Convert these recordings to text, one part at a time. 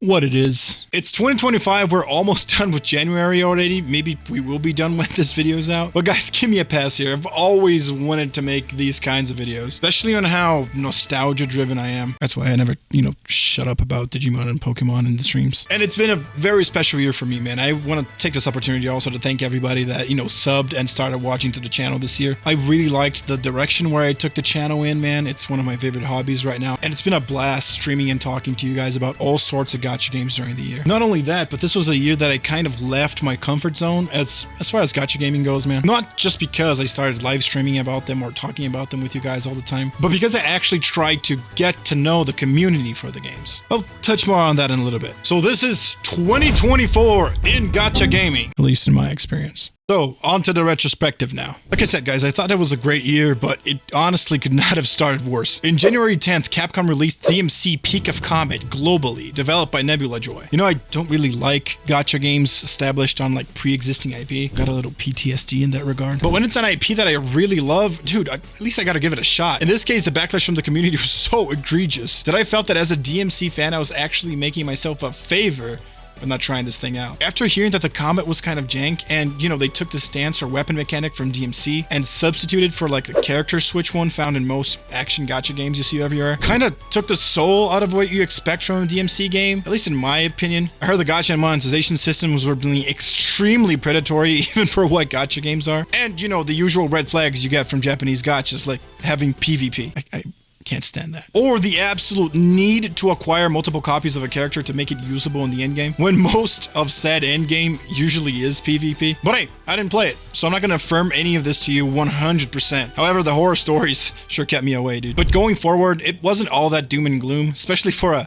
what it is. It's 2025. We're almost done with January already. Maybe we will be done when this video's out. But guys, give me a pass here. I've always wanted to make these kinds of videos, especially on how nostalgia driven I am. That's why I never, shut up about Digimon and Pokemon in the streams. And it's been a very special year for me, man. I want to take this opportunity also to thank everybody that, subbed and started watching to the channel this year. I really liked the direction where I took the channel in, man. It's one of my favorite hobbies right now. And it's been a blast streaming and talking to you guys about all sorts of gacha games during the year. Not only that, but this was a year that I kind of left my comfort zone as far as gacha gaming goes, man. Not just because I started live streaming about them or talking about them with you guys all the time, but because I actually tried to get to know the community for the games. I'll touch more on that in a little bit. So this is 2024 in gacha gaming, at least in my experience. So, on to the retrospective now. Like I said, guys, I thought it was a great year, but it honestly could not have started worse. In January 10th, Capcom released DMC Peak of Comet globally, developed by Nebula Joy. I don't really like gacha games established on like pre-existing IP. Got a little PTSD in that regard. But when it's an IP that I really love, dude, at least I gotta give it a shot. In this case, the backlash from the community was so egregious that I felt that as a DMC fan, I was actually making myself a favor I'm not trying this thing out. After hearing that the Comet was kind of jank and, they took the stance or weapon mechanic from DMC and substituted for like the character switch one found in most action gacha games you see everywhere, kind of took the soul out of what you expect from a DMC game, at least in my opinion. I heard the gacha and monetization systems were being extremely predatory even for what gacha games are. And, the usual red flags you get from Japanese gachas like having PvP. I can't stand that. Or the absolute need to acquire multiple copies of a character to make it usable in the endgame, when most of said endgame usually is PvP. But hey, I didn't play it, so I'm not going to affirm any of this to you 100%. However, the horror stories sure kept me away, dude. But going forward, it wasn't all that doom and gloom, especially for a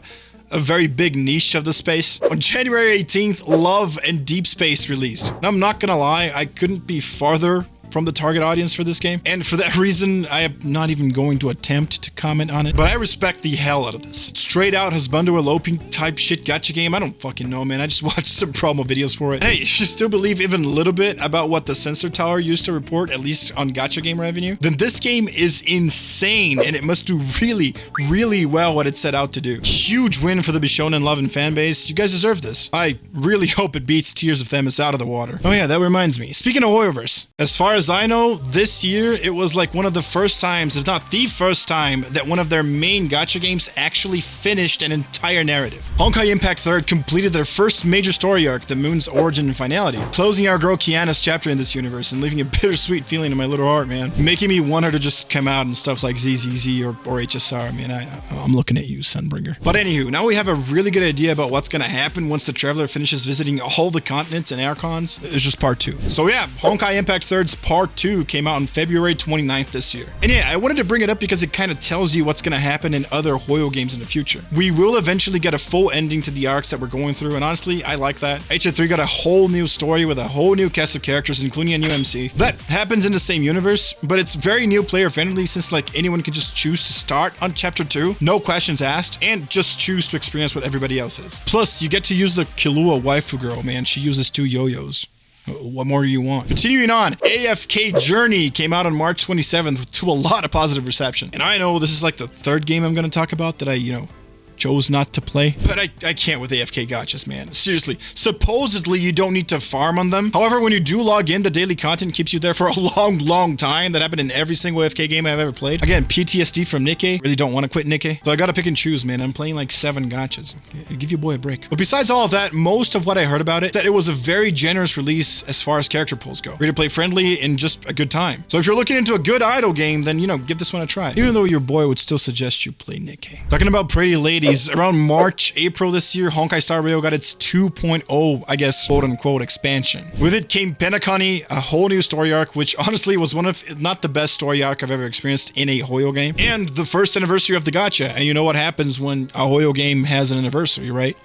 very big niche of the space. On January 18th, Love&DeepSpace released. Now, I'm not gonna lie, I couldn't be farther from the target audience for this game, and for that reason, I am not even going to attempt to comment on it, but I respect the hell out of this. Straight out husbando eloping type shit gacha game? I don't fucking know, man. I just watched some promo videos for it. Hey, if you still believe even a little bit about what the Sensor Tower used to report, at least on gacha game revenue, then this game is insane, and it must do really, really well what it set out to do. Huge win for the Bishonen Love and fanbase. You guys deserve this. I really hope it beats Tears of Themis out of the water. Oh yeah, that reminds me. Speaking of Hoyoverse, as far as I know, this year it was like one of the first times, if not the first time, that one of their main gacha games actually finished an entire narrative. Honkai Impact 3rd completed their first major story arc, the Moon's origin and finality, closing our girl Kiana's chapter in this universe and leaving a bittersweet feeling in my little heart, man. Making me want her to just come out and stuff like ZZZ or HSR, man. I'm looking at you, Sunbringer. But anywho, now we have a really good idea about what's gonna happen once the Traveler finishes visiting all the continents and Archons. It's just part 2. So yeah, Honkai Impact 3rd's part 2 came out on February 29th this year. And yeah, I wanted to bring it up because it kind of tells you what's going to happen in other Hoyo games in the future. We will eventually get a full ending to the arcs that we're going through, and honestly, I like that. HA3 got a whole new story with a whole new cast of characters, including a new MC. That happens in the same universe, but it's very new player friendly since like anyone can just choose to start on chapter 2, no questions asked, and just choose to experience what everybody else is. Plus, you get to use the Killua waifu girl, man. She uses 2 yo-yos. What more do you want? Continuing on, AFK Journey came out on March 27th to a lot of positive reception. And I know this is like the 3rd game I'm going to talk about that I, chose not to play, but I can't with AFK gachas, man. Seriously, supposedly you don't need to farm on them. However, when you do log in, the daily content keeps you there for a long time. That happened in every single AFK game I've ever played. Again, PTSD from Nikke. Really don't want to quit Nikke. So I gotta pick and choose, man. I'm playing like 7 gachas. Give your boy a break. But besides all of that, most of what I heard about it, that it was a very generous release as far as character pulls go. Free to play friendly and just a good time. So if you're looking into a good idle game, then, give this one a try. Even though your boy would still suggest you play Nikke. Talking about Pretty Ladies, around March, April this year, Honkai Star Rail got its 2.0, I guess, quote-unquote, expansion. With it came Penacony, a whole new story arc, which honestly was one of, if not the best story arc I've ever experienced in a Hoyo game, and the first anniversary of the gacha. And you know what happens when a Hoyo game has an anniversary, right?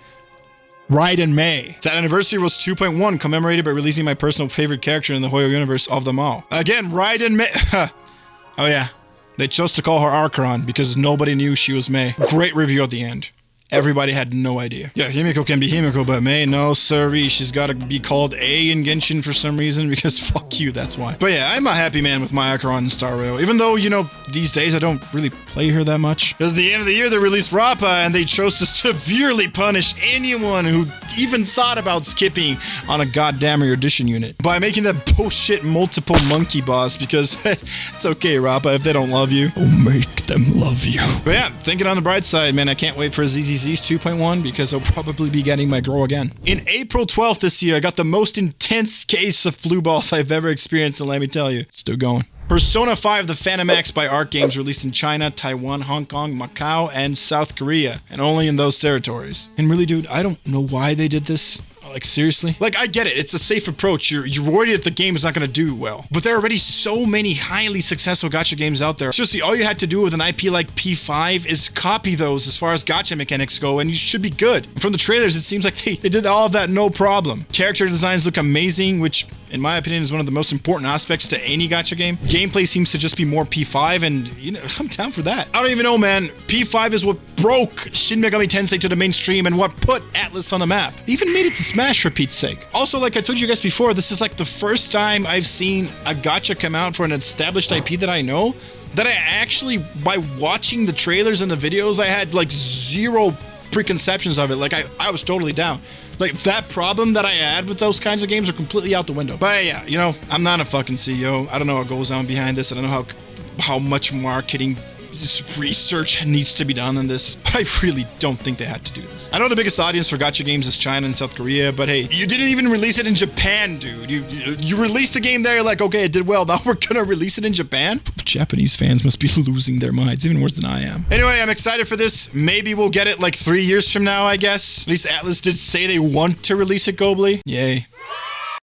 Right in May. That anniversary was 2.1, commemorated by releasing my personal favorite character in the Hoyo universe of them all. Again, right in May. Oh yeah. They chose to call her Archeron because nobody knew she was May. Great review at the end. Everybody had no idea. Yeah, Himiko can be Himiko, but Mei, no siree. She's got to be called A in Genshin for some reason, because fuck you, that's why. But yeah, I'm a happy man with my Acheron and Star Rail, even though, you know, these days I don't really play her that much. Because at the end of the year, they released Rappa, and they chose to severely punish anyone who even thought about skipping on a goddamn erudition unit by making that bullshit multiple monkey boss, because it's okay, Rappa, if they don't love you, oh, make them love you. But yeah, thinking on the bright side, man, I can't wait for ZZZ's 2.1 because I'll probably be getting my grow again. In April 12th this year, I got the most intense case of blue balls I've ever experienced, and let me tell you, it's still going. Persona 5 The Phantom X by Arc Games released in China, Taiwan, Hong Kong, Macau, and South Korea, and only in those territories. And really, dude, I don't know why they did this. Like, seriously? Like, I get it. It's a safe approach. You're worried that the game is not going to do well. But there are already so many highly successful gacha games out there. Seriously, all you had to do with an IP like P5 is copy those as far as gacha mechanics go, and you should be good. And from the trailers, it seems like they did all of that no problem. Character designs look amazing, which, in my opinion, is one of the most important aspects to any gacha game. Gameplay seems to just be more P5, and, you know, I'm down for that. I don't even know, man. P5 is what broke Shin Megami Tensei to the mainstream and what put Atlas on the map. They even made it to Smash, for Pete's sake. Also, like I told you guys before, this is like the first time I've seen a gacha come out for an established IP that I know, that I actually, by watching the trailers and the videos, I had like zero preconceptions of it. Like I was totally down. Like, that problem that I had with those kinds of games are completely out the window. But yeah, you know, I'm not a fucking CEO. I don't know what goes on behind this. I don't know how much marketing research needs to be done on this, but I really don't think they had to do this. I know the biggest audience for gacha games is China and South Korea, but hey, you didn't even release it in Japan, dude. You released the game there, like, okay, it did well, now we're gonna release it in Japan? Japanese fans must be losing their minds, even worse than I am. Anyway, I'm excited for this. Maybe we'll get it like 3 years from now, I guess. At least Atlas did say they want to release it globally. Yay.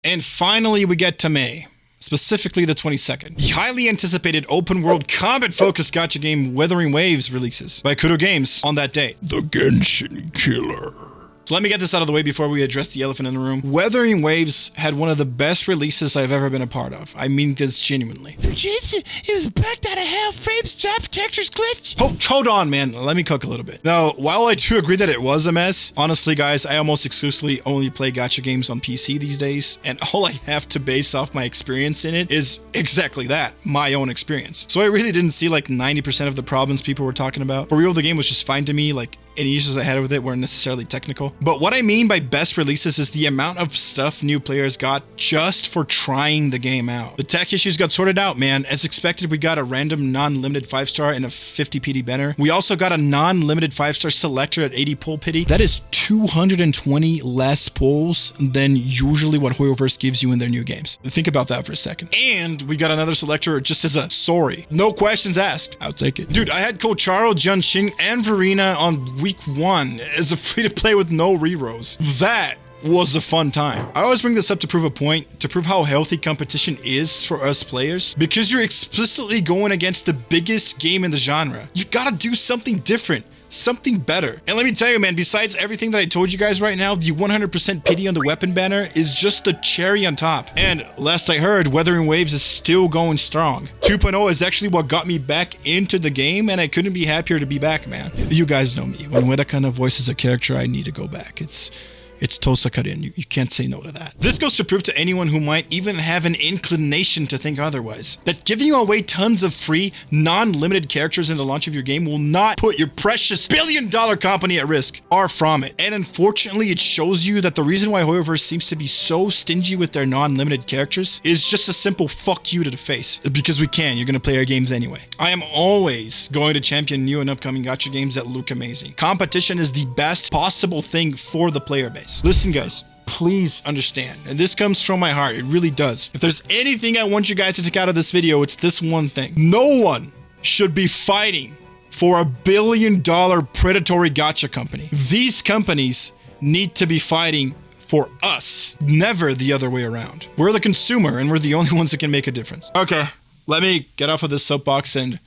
And finally, we get to May. Specifically the 22nd. The highly anticipated open-world combat-focused gacha game Wuthering Waves releases by Kudo Games on that day. The Genshin Killer. So let me get this out of the way before we address the elephant in the room. Wuthering Waves had one of the best releases I've ever been a part of. I mean this genuinely. It was bugged out of hell, frames dropped, characters glitched. Hold on, man. Let me cook a little bit. Now, while I do agree that it was a mess, honestly, guys, I almost exclusively only play gacha games on PC these days, and all I have to base off my experience in it is exactly that, my own experience. So I really didn't see like 90% of the problems people were talking about. For real, the game was just fine to me. Like, any issues I had with it weren't necessarily technical. But what I mean by best releases is the amount of stuff new players got just for trying the game out. The tech issues got sorted out, man. As expected, we got a random non-limited 5-star and a 50 PD banner. We also got a non-limited 5-star selector at 80 pull pity. That is 220 less pulls than usually what Hoyoverse gives you in their new games. Think about that for a second. And we got another selector just as a sorry. No questions asked. I'll take it. Dude, I had Kocharo, Junshin, and Verena on week 1 as a free-to-play with no rerolls. That was a fun time. I always bring this up to prove a point, to prove how healthy competition is for us players, because you're explicitly going against the biggest game in the genre. You gotta do something different. Something better. And let me tell you, man, besides everything that I told you guys right now, the 100% pity on the weapon banner is just the cherry on top. And last I heard, Wuthering Waves is still going strong. 2.0 is actually what got me back into the game, and I couldn't be happier to be back, man. You guys know me. When Wedakana voices a character, I need to go back. It's Tosakarin. You can't say no to that. This goes to prove to anyone who might even have an inclination to think otherwise, that giving away tons of free, non-limited characters in the launch of your game will not put your precious billion-dollar company at risk. Far from it. And unfortunately, it shows you that the reason why Hoyoverse seems to be so stingy with their non-limited characters is just a simple fuck you to the face. Because we can. You're going to play our games anyway. I am always going to champion new and upcoming gacha games that look amazing. Competition is the best possible thing for the player base. Listen, guys, please understand, and this comes from my heart, it really does. If there's anything I want you guys to take out of this video, it's this one thing. No one should be fighting for $1 billion predatory gacha company. These companies need to be fighting for us, never the other way around. We're the consumer, and we're the only ones that can make a difference. Okay, let me get off of this soapbox and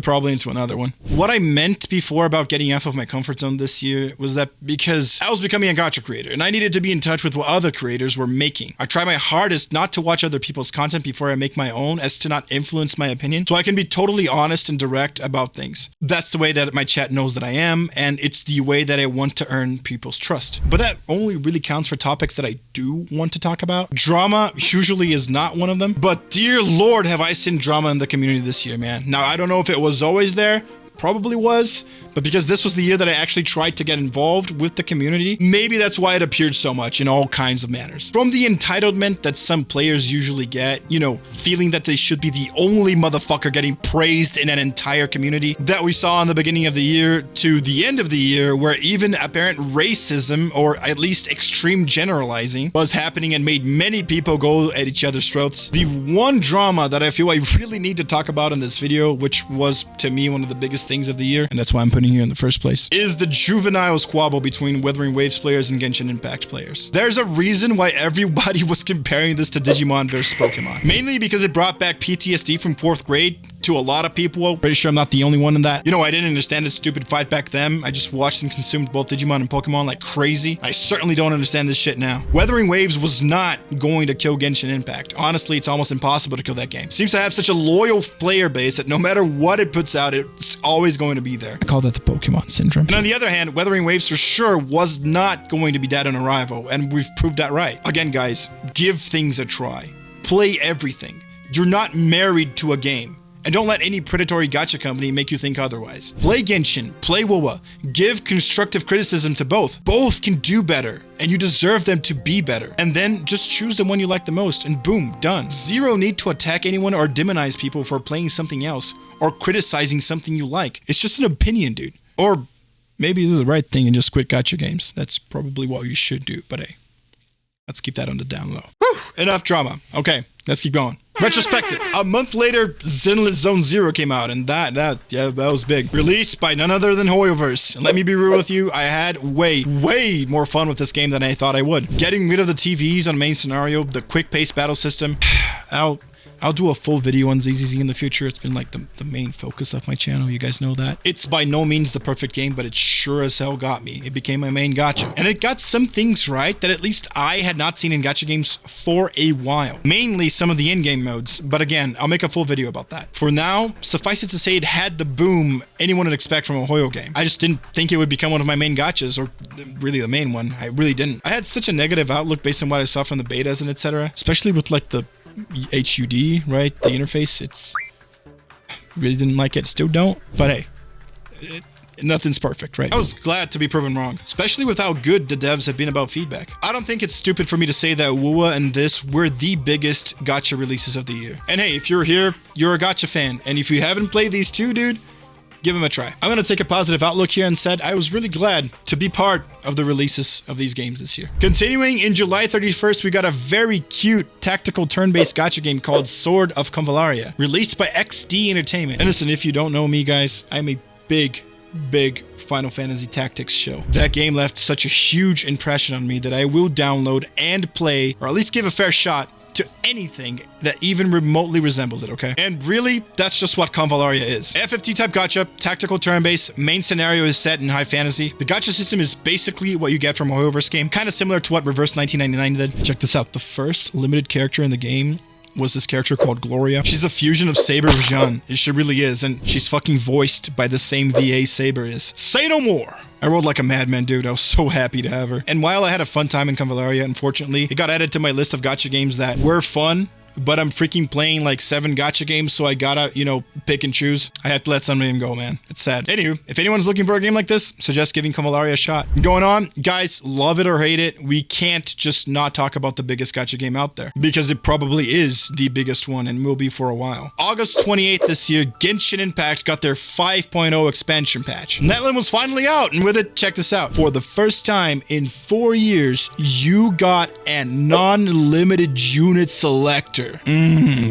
probably into another one. What I meant before about getting out of my comfort zone this year was that because I was becoming a gacha creator and I needed to be in touch with what other creators were making. I try my hardest not to watch other people's content before I make my own, as to not influence my opinion, so I can be totally honest and direct about things. That's the way that my chat knows that I am, and it's the way that I want to earn people's trust. But that only really counts for topics that I do want to talk about. Drama usually is not one of them, but dear Lord, have I seen drama in the community this year, man. Now, I don't know if it was always there, probably was, but because this was the year that I actually tried to get involved with the community, maybe that's why it appeared so much in all kinds of manners. From the entitlement that some players usually get, you know, feeling that they should be the only motherfucker getting praised in an entire community that we saw in the beginning of the year, to the end of the year where even apparent racism, or at least extreme generalizing, was happening and made many people go at each other's throats. The one drama that I feel I really need to talk about in this video, which was to me one of the biggest things of the year, and that's why I'm putting here in the first place, is the juvenile squabble between Wuthering Waves players and Genshin Impact players. There's a reason why everybody was comparing this to Digimon vs. Pokemon. Mainly because it brought back PTSD from 4th grade to a lot of people. Pretty sure I'm not the only one in that. You know, I didn't understand this stupid fight back then. I just watched and consumed both Digimon and Pokemon like crazy. I certainly don't understand this shit now. Wuthering Waves was not going to kill Genshin Impact. Honestly, it's almost impossible to kill that game. It seems to have such a loyal player base that no matter what it puts out, it's always going to be there. I call that the Pokemon syndrome. And on the other hand, Wuthering Waves for sure was not going to be dead on arrival, and we've proved that right. Again, guys, give things a try. Play everything. You're not married to a game. And don't let any predatory gacha company make you think otherwise. Play Genshin, play Wuwa, give constructive criticism to both. Both can do better, and you deserve them to be better. And then just choose the one you like the most, and boom, done. Zero need to attack anyone or demonize people for playing something else, or criticizing something you like. It's just an opinion, dude. Or maybe do the right thing and just quit gacha games. That's probably what you should do, but hey, let's keep that on the down low. Whew, enough drama. Okay, let's keep going. Retrospective. A month later, Zenless Zone 0 came out, and that was big. Released by none other than Hoyoverse. And let me be real with you, I had way more fun with this game than I thought I would. Getting rid of the TVs on main scenario, the quick-paced battle system, I'll do a full video on ZZZ in the future. It's been like the main focus of my channel. You guys know that. It's by no means the perfect game, but it sure as hell got me. It became my main gacha. And it got some things right that at least I had not seen in gacha games for a while. Mainly some of the in-game modes. But again, I'll make a full video about that. For now, suffice it to say it had the boom anyone would expect from a Hoyo game. I just didn't think it would become one of my main gachas, or really the main one. I really didn't. I had such a negative outlook based on what I saw from the betas and etc. Especially with like the HUD, right? The interface, really didn't like it, still don't, but hey, nothing's perfect, right? I was glad to be proven wrong, especially with how good the devs have been about feedback. I don't think it's stupid for me to say that Wuwa and this were the biggest gacha releases of the year. And hey, if you're here, you're a gacha fan, and if you haven't played these two, dude, give them a try. I'm gonna take a positive outlook here and said I was really glad to be part of the releases of these games this year. Continuing, in July 31st, we got a very cute tactical turn-based gacha game called Sword of Convallaria, released by XD Entertainment. And listen, if you don't know me, guys, I'm a big Final Fantasy Tactics show. That game left such a huge impression on me that I will download and play, or at least give a fair shot to anything that even remotely resembles it, okay? And really, that's just what Convallaria is. FFT type gacha, tactical turn-based, main scenario is set in high fantasy. The gacha system is basically what you get from a Hoyoverse game, kind of similar to what Reverse 1999 did. Check this out, the first limited character in the game was this character called Gloria. She's a fusion of Saber with Jean. She really is, and she's fucking voiced by the same VA Saber is. Say no more! I rolled like a madman, dude. I was so happy to have her. And while I had a fun time in Convallaria, unfortunately, it got added to my list of gacha games that were fun, but I'm freaking playing like 7 gacha games, so I gotta, you know, pick and choose. I have to let some of them go, man. It's sad. Anywho, if anyone's looking for a game like this, suggest giving Convallaria a shot. Going on, guys, love it or hate it, we can't just not talk about the biggest gacha game out there, because it probably is the biggest one and will be for a while. August 28th this year, Genshin Impact got their 5.0 expansion patch. Natlan was finally out, and with it, check this out. For the first time in 4 years, you got a non-limited unit select character.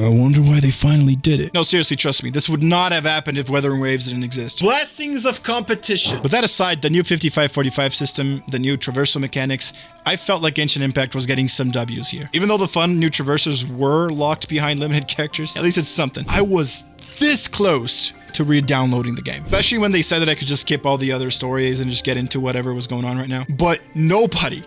I wonder why they finally did it. No, seriously, trust me. This would not have happened if Wuthering Waves didn't exist. Blessings of competition. But that aside, the new 55-45 system, the new traversal mechanics, I felt like Genshin Impact was getting some W's here. Even though the fun new traversers were locked behind limited characters, at least it's something. I was this close to re-downloading the game. Especially when they said that I could just skip all the other stories and just get into whatever was going on right now. But nobody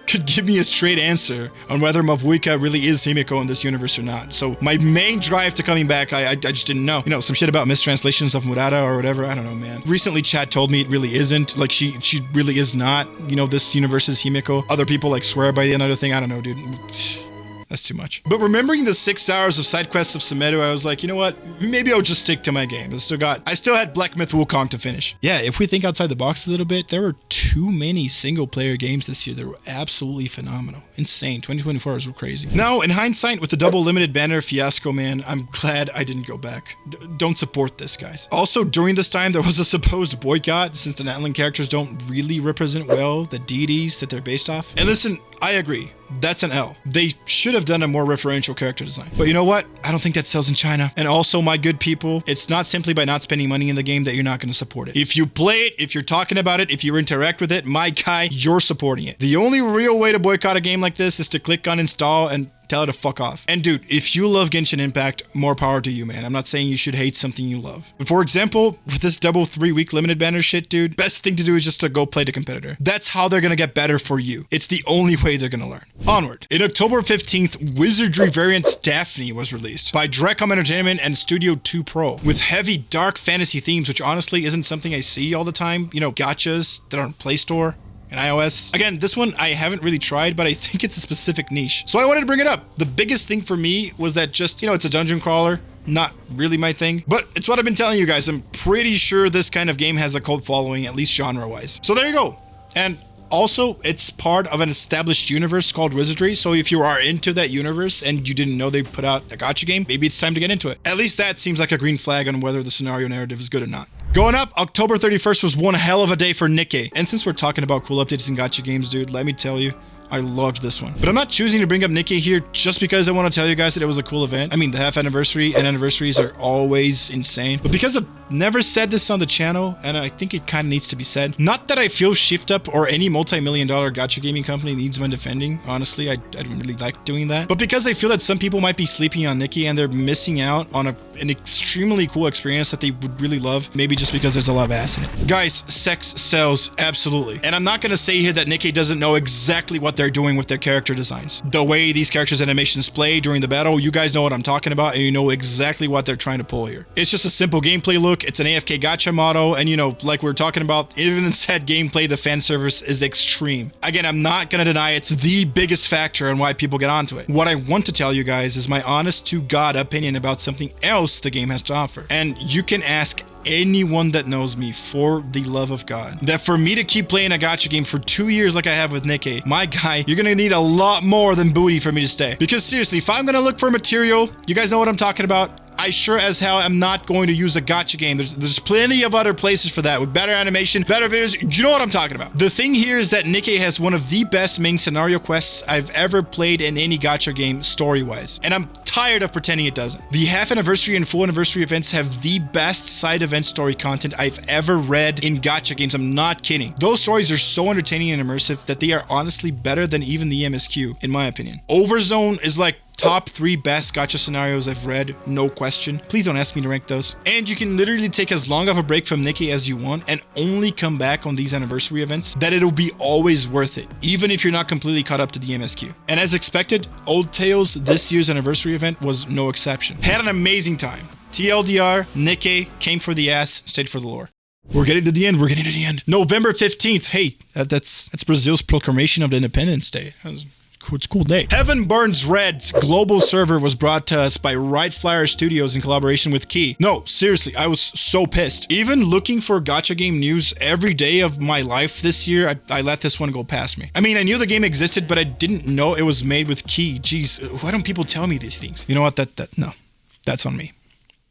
could give me a straight answer on whether Mavuika really is Himiko in this universe or not. So my main drive to coming back, I just didn't know. You know, some shit about mistranslations of Murata or whatever. I don't know, man. Recently, chat told me it really isn't. Like, she really is not, you know, this universe's Himiko. Other people, like, swear by the another thing. I don't know, dude. That's too much. But remembering the 6 hours of side quests of Sumeru, I was like, you know what? Maybe I'll just stick to my game. I still had Black Myth Wukong to finish. Yeah, if we think outside the box a little bit, there were too many single player games this year that were absolutely phenomenal. Insane. 2024 was crazy. Now, in hindsight, with the double limited banner fiasco, man, I'm glad I didn't go back. Don't support this, guys. Also, during this time, there was a supposed boycott since the Natlan characters don't really represent well the deities that they're based off. And listen, I agree. That's an L. They should have done a more referential character design. But you know what? I don't think that sells in China. And also, my good people, it's not simply by not spending money in the game that you're not going to support it. If you play it, if you're talking about it, if you interact with it, my guy, you're supporting it. The only real way to boycott a game like this is to click on install and tell it to fuck off. And dude, if you love Genshin Impact, more power to you, man. I'm not saying you should hate something you love. But for example, with this double 3-week limited banner shit, dude, best thing to do is just to go play the competitor. That's how they're gonna get better for you. It's the only way they're gonna learn. Onward. In October 15th, Wizardry variant Daphne was released by Directcom Entertainment and Studio 2 Pro with heavy dark fantasy themes, which honestly isn't something I see all the time. You know, gachas that are on Play Store and iOS. Again, this one I haven't really tried, but I think it's a specific niche. So I wanted to bring it up. The biggest thing for me was that just, you know, it's a dungeon crawler. Not really my thing, but it's what I've been telling you guys. I'm pretty sure this kind of game has a cult following, at least genre-wise. So there you go. And also, it's part of an established universe called Wizardry, so if you are into that universe and you didn't know they put out a gacha game, maybe it's time to get into it. At least that seems like a green flag on whether the scenario narrative is good or not. Going up, October 31st was one hell of a day for Nikke. And since we're talking about cool updates in gacha games, dude, let me tell you, I loved this one. But I'm not choosing to bring up Nikke here just because I want to tell you guys that it was a cool event. I mean, the half anniversary and anniversaries are always insane. But because I've never said this on the channel, and I think it kind of needs to be said, not that I feel Shift Up or any multi-million-dollar gacha gaming company needs my defending. Honestly, I don't really like doing that. But because I feel that some people might be sleeping on Nikke and they're missing out on an extremely cool experience that they would really love, maybe just because there's a lot of ass in it. Guys, sex sells, absolutely. And I'm not going to say here that Nikke doesn't know exactly what they're doing with their character designs. The way these characters' animations play during the battle, you guys know what I'm talking about, and you know exactly what they're trying to pull here. It's just a simple gameplay look, it's an AFK gacha model, and you know, like we were talking about, even in said gameplay, the fan service is extreme. Again, I'm not gonna deny it's the biggest factor in why people get onto it. What I want to tell you guys is my honest to God opinion about something else the game has to offer. And you can ask anyone that knows me, for the love of God, that for me to keep playing a gacha game for 2 years like I have with Nikke, my guy, you're gonna need a lot more than booty for me to stay. Because seriously, if I'm gonna look for material, you guys know what I'm talking about, I sure as hell am not going to use a gacha game. There's plenty of other places for that with better animation, better videos. You know what I'm talking about. The thing here is that Nikke has one of the best main scenario quests I've ever played in any gacha game story-wise. And I'm tired of pretending it doesn't. The half anniversary and full anniversary events have the best side event story content I've ever read in gacha games. I'm not kidding. Those stories are so entertaining and immersive that they are honestly better than even the MSQ, in my opinion. Overzone is like top 3 best gacha scenarios I've read, no question. Please don't ask me to rank those. And you can literally take as long of a break from Nikke as you want and only come back on these anniversary events that it'll be always worth it, even if you're not completely caught up to the MSQ. And as expected, Old Tales this year's anniversary event was no exception. Had an amazing time. TLDR, Nikke came for the ass, stayed for the lore. We're getting to the end. We're getting to the end. November 15th. Hey, that's Brazil's proclamation of the Independence Day. It's a cool day. Heaven Burns Red's global server was brought to us by Right Flyer Studios in collaboration with Key. No, seriously, I was so pissed. Even looking for gacha game news every day of my life this year, I let this one go past me. I mean, I knew the game existed, but I didn't know it was made with Key. Jeez, why don't people tell me these things? You know what? No, that's on me.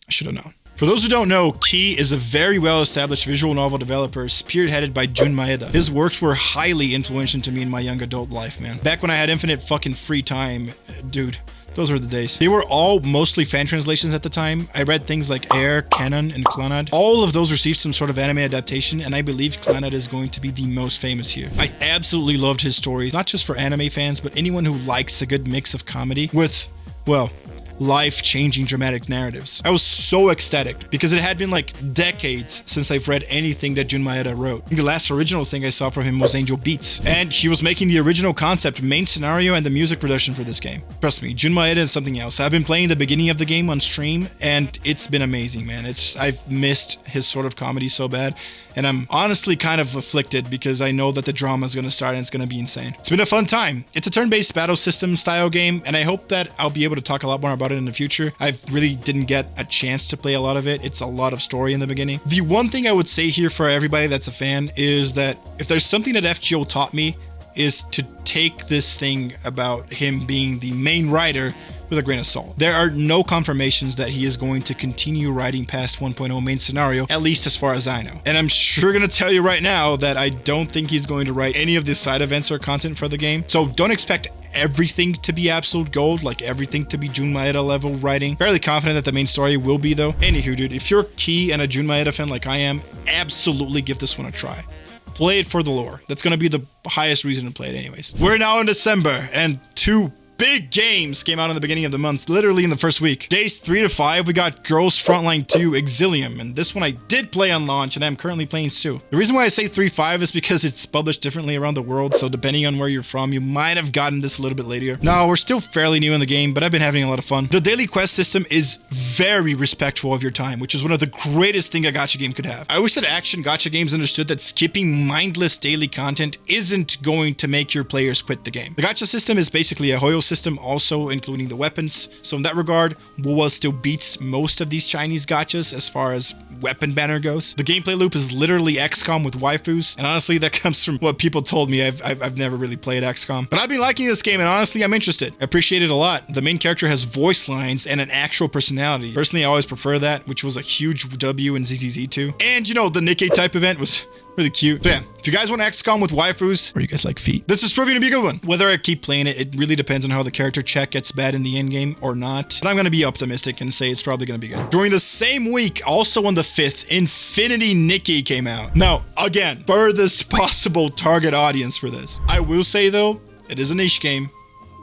I should have known. For those who don't know, Key is a very well-established visual novel developer spearheaded by Jun Maeda. His works were highly influential to me in my young adult life, man. Back when I had infinite fucking free time, dude, Those were the days. They were all mostly fan translations at the time. I read things like Air, Canon, and Clannad. All of those received some sort of anime adaptation, and I believe Clannad is going to be the most famous here. I absolutely loved his stories, not just for anime fans, but anyone who likes a good mix of comedy with, well, life-changing dramatic narratives. I was so ecstatic because it had been like decades since I've read anything that Jun Maeda wrote. The last original thing I saw from him was Angel Beats, and he was making the original concept, main scenario, and the music production for this game. Trust me, Jun Maeda is something else. I've been playing the beginning of the game on stream, and it's been amazing, man. I've missed his sort of comedy so bad, and I'm honestly kind of afflicted because I know that the drama is going to start and it's going to be insane. It's been a fun time. It's a turn-based battle system style game, and I hope that I'll be able to talk a lot more about it in the future. I really didn't get a chance to play a lot of it. It's a lot of story in the beginning. The one thing I would say here for everybody that's a fan is that if there's something that FGO taught me is to take this thing about him being the main writer with a grain of salt. There are no confirmations that he is going to continue writing past 1.0 main scenario, at least as far as I know. And I'm sure gonna tell you right now that I don't think he's going to write any of the side events or content for the game. So don't expect everything to be absolute gold, like everything to be Jun Maeda level writing. Fairly confident that the main story will be though. Anywho, dude, if you're Key and a Jun Maeda fan like I am, absolutely give this one a try. Play it for the lore. That's gonna be the highest reason to play it anyways. We're now in December, and two big games came out in the beginning of the month, literally in the first week. Days 3 to 5, we got Girls Frontline 2 EXILIUM, and this one I did play on launch, and I'm currently playing too. The reason why I say 3-5 is because it's published differently around the world, so depending on where you're from, you might have gotten this a little bit later. No, we're still fairly new in the game, but I've been having a lot of fun. The daily quest system is very respectful of your time, which is one of the greatest things a gacha game could have. I wish that action gacha games understood that skipping mindless daily content isn't going to make your players quit the game. The gacha system is basically a Hoyo system, also including the weapons. So in that regard, Wuwa still beats most of these Chinese gachas as far as weapon banner goes. The gameplay loop is literally XCOM with waifus, and honestly, that comes from what people told me. I've never really played XCOM, but I've been liking this game, and honestly, I'm interested. I appreciate it a lot. The main character has voice lines and an actual personality. Personally, I always prefer that, which was a huge W in ZZZ2. And you know, the Nikke type event was really cute. So yeah, if you guys want XCOM with waifus, or you guys like feet, this is proving to be a good one. Whether I keep playing it, it really depends on how the character check gets bad in the end game or not. But I'm going to be optimistic and say it's probably going to be good. During the same week, also on the 5th, Infinity Nikki came out. Now, again, furthest possible target audience for this. I will say though, it is a niche game,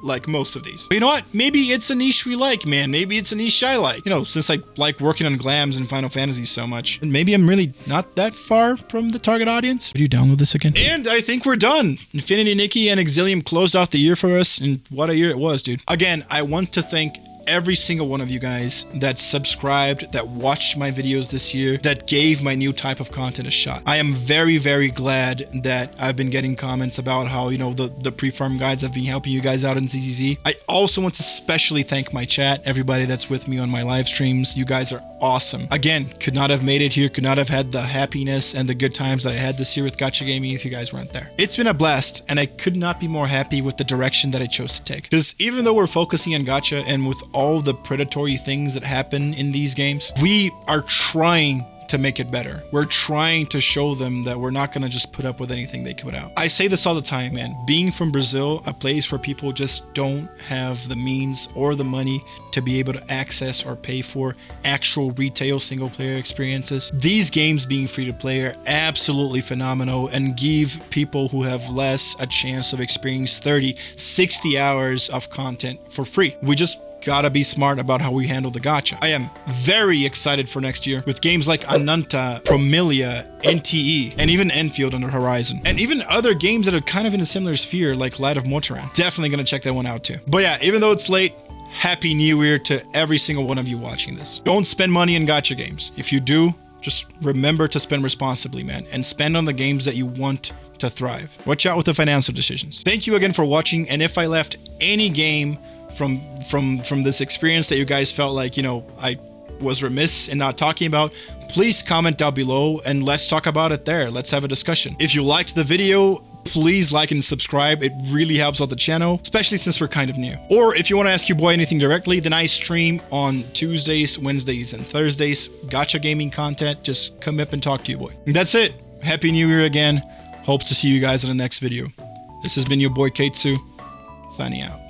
like most of these. But you know what? Maybe it's a niche we like, man. Maybe it's a niche I like. You know, since I like working on glams and Final Fantasy so much. And maybe I'm really not that far from the target audience. Would you download this again? And I think we're done. Infinity Nikki and EXILIUM closed off the year for us, and what a year it was, dude. Again, I want to thank every single one of you guys that subscribed, that watched my videos this year, that gave my new type of content a shot. I am very, very glad that I've been getting comments about how, you know, the pre-farm guides have been helping you guys out in ZZZ. I also want to especially thank my chat, everybody that's with me on my live streams. You guys are awesome. Again, could not have made it here, could not have had the happiness and the good times that I had this year with Gacha Gaming if you guys weren't there. It's been a blast, and I could not be more happy with the direction that I chose to take. Because even though we're focusing on Gacha and with all the predatory things that happen in these games, we are trying to make it better. We're trying to show them that we're not going to just put up with anything they put out. I say this all the time, man. Being from Brazil, a place where people just don't have the means or the money to be able to access or pay for actual retail single player experiences, these games being free to play are absolutely phenomenal and give people who have less a chance of experiencing 30, 60 hours of content for free. We just gotta be smart about how we handle the gacha. I am very excited for next year with games like Ananta, Promilia, NTE, and even Enfield on the horizon. And even other games that are kind of in a similar sphere like Light of Motoran. Definitely gonna check that one out too. But yeah, even though it's late, Happy New Year to every single one of you watching this. Don't spend money in gacha games. If you do, just remember to spend responsibly, man, and spend on the games that you want to thrive. Watch out with the financial decisions. Thank you again for watching, and if I left any game from this experience that you guys felt like, you know, I was remiss in not talking about, please comment down below and let's talk about it there. Let's have a discussion. If you liked the video, please like and subscribe. It really helps out the channel, especially since we're kind of new. Or if you want to ask your boy anything directly, then I stream on Tuesdays, Wednesdays, and Thursdays. Gacha gaming content. Just come up and talk to you, boy. And that's it. Happy New Year again. Hope to see you guys in the next video. This has been your boy Ktsu, signing out.